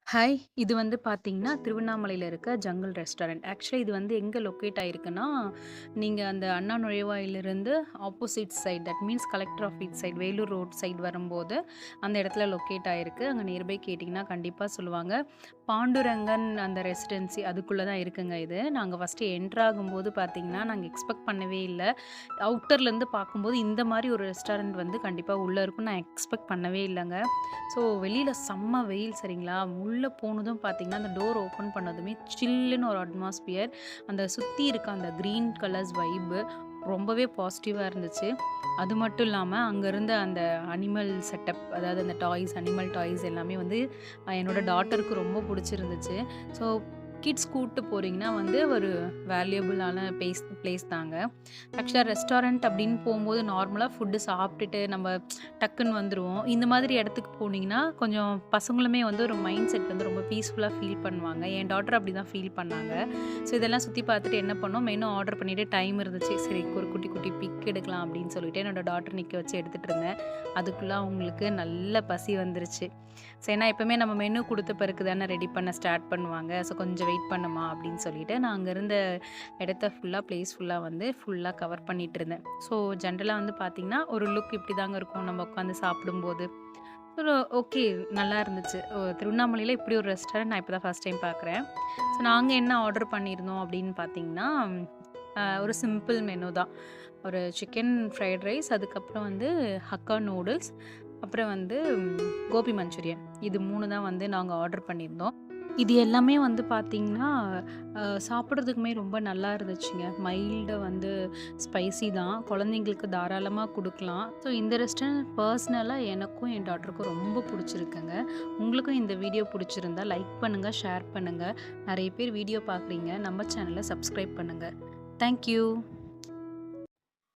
Hi! இது வந்து பார்த்தீங்கன்னா, திருவண்ணாமலையில இருக்க ஜங்கிள் ரெஸ்டாரண்ட். ஆக்சுவலி இது வந்து எங்க லொக்கேட் ஆயிருக்குன்னா, நீங்க அந்த அண்ணா நுழைவாயிலிருந்து opposite side that means collector office side Vellore road side வரும்போது, அந்த இடத்துல லொக்கேட் ஆயிருக்கு. அங்க நியர்பை கேட்டிங்கன்னா கண்டிப்பா சொல்லுவாங்க. பாண்டுரங்கன் அந்த ரெசிடென்சி அதுக்குள்ள தான் இருக்குங்க இது. நாங்க ஃபர்ஸ்ட்டு என்டர் ஆகும்போது பார்த்தீங்கன்னா, நாங்க எக்ஸ்பெக்ட் பண்ணவே இல்ல. அவுட்டர்லேருந்து பார்க்கும்போது இந்த மாரி ஒரு ரெஸ்டாரண்ட் வந்து கண்டிப்பா உள்ள இருக்கும்னு நான் எக்ஸ்பெக்ட் பண்ணவே இல்லங்க. ஸோ வெளியில செம்ம வெயில் சரிங்களா? உள்ள போனதும் பார்த்தீங்கன்னா, அந்த டோர் ஓப்பன் பண்ணதுமே சில்லுன்னு ஒரு அட்மாஸ்பியர். அந்த சுத்தி இருக்க அந்த கிரீன் கலர்ஸ் வைபு ரொம்பவே பாசிட்டிவா இருந்துச்சு. அது மட்டும் இல்லாம, அங்க இருந்த அந்த அனிமல் செட்டப் அதாவது அந்த அனிமல் டாய்ஸ் எல்லாமே வந்து என்னோட டாட்டருக்கு ரொம்ப புடிச்சிருந்துச்சு. ஸோ கிட்ஸ் கூட்டு போறீங்கன்னா வந்து ஒரு வேல்யூபிளான பிளேஸ் தாங்க. ஆக்சுவலா ரெஸ்டாரண்ட் அப்படின்னு போம்போது நார்மலா ஃபுட்டு சாப்பிட்டுட்டு நம்ம டக்குன்னு வந்துருவோம். இந்த மாதிரி இடத்துக்கு போனீங்கன்னா, கொஞ்சம் பசங்களுமே வந்து ஒரு மைண்ட் செட் வந்து ரொம்ப பீஸ்ஃபுல்லா ஃபீல் பண்ணுவாங்க. என் டாட்டர் அப்படிதான் ஃபீல் பண்ணாங்க. ஸோ இதெல்லாம் சுத்தி பார்த்துட்டு என்ன பண்ணோம், மெனு ஆர்டர் பண்ணிட்டு டைம் இருந்துச்சு. சரி ஒரு குட்டி குட்டி பிக் எடுக்கலாம் அப்படின்னு சொல்லிட்டு என்னோட டாட்டர் நிக்க வச்சு எடுத்துட்டு இருந்தேன். அதுக்குள்ள அவங்களுக்கு நல்ல பசி வந்துருச்சு. ஸோ ஏன்னா எப்பவுமே நம்ம மெனு குடுத்த பிறகு தானே ரெடி பண்ண ஸ்டார்ட் பண்ணுவாங்க. ஸோ கொஞ்சம் வெயிட் பண்ணுமா அப்படின்னு சொல்லிட்டு, நான் அங்க இருந்த இடத்த பிளேஸ் ஃபுல்லா வந்து ஃபுல்லா கவர் பண்ணிட்டு இருந்தேன். ஸோ ஜென்ரலா வந்து பார்த்தீங்கன்னா, ஒரு லுக் இப்படிதாங்க இருக்கும் நம்ம உட்காந்து சாப்பிடும்போது. ஒரு ஓகே நல்லா இருந்துச்சு. திருவண்ணாமலையில இப்படி ஒரு ரெஸ்டாரண்ட் நான் இப்ப தான் ஃபர்ஸ்ட் டைம் பார்க்குறேன். ஸோ நாங்க என்ன ஆர்டர் பண்ணியிருந்தோம் அப்படின்னு பார்த்தீங்கன்னா, ஒரு சிம்பிள் மெனு தான். ஒரு சிக்கன் ஃப்ரைட் ரைஸ், அதுக்கப்புறம் வந்து ஹக்கா நூடுல்ஸ், அப்புறம் வந்து கோபி மஞ்சூரியன். இது 3 தான் வந்து நாங்க ஆர்டர் பண்ணியிருந்தோம். இது எல்லாமே வந்து பார்த்தீங்கன்னா, சாப்பிடுறதுக்குமே ரொம்ப நல்லா இருந்துச்சுங்க. மைல்டா வந்து ஸ்பைசி தான். குழந்தைங்களுக்கு தாராளமா குடுக்கலாம். ஸோ இந்த ரெஸ்டாரண்ட் பர்சனலா எனக்கும் என் டாட்டருக்கும் ரொம்ப புடிச்சிருக்குங்க. உங்களுக்கும் இந்த வீடியோ புடிச்சிருந்தா லைக் பண்ணுங்க, ஷேர் பண்ணுங்க. நெறைய பேர் வீடியோ பார்க்குறீங்க. நம்ம சேனல சப்ஸ்கிரைப் பண்ணுங்க. Thank you.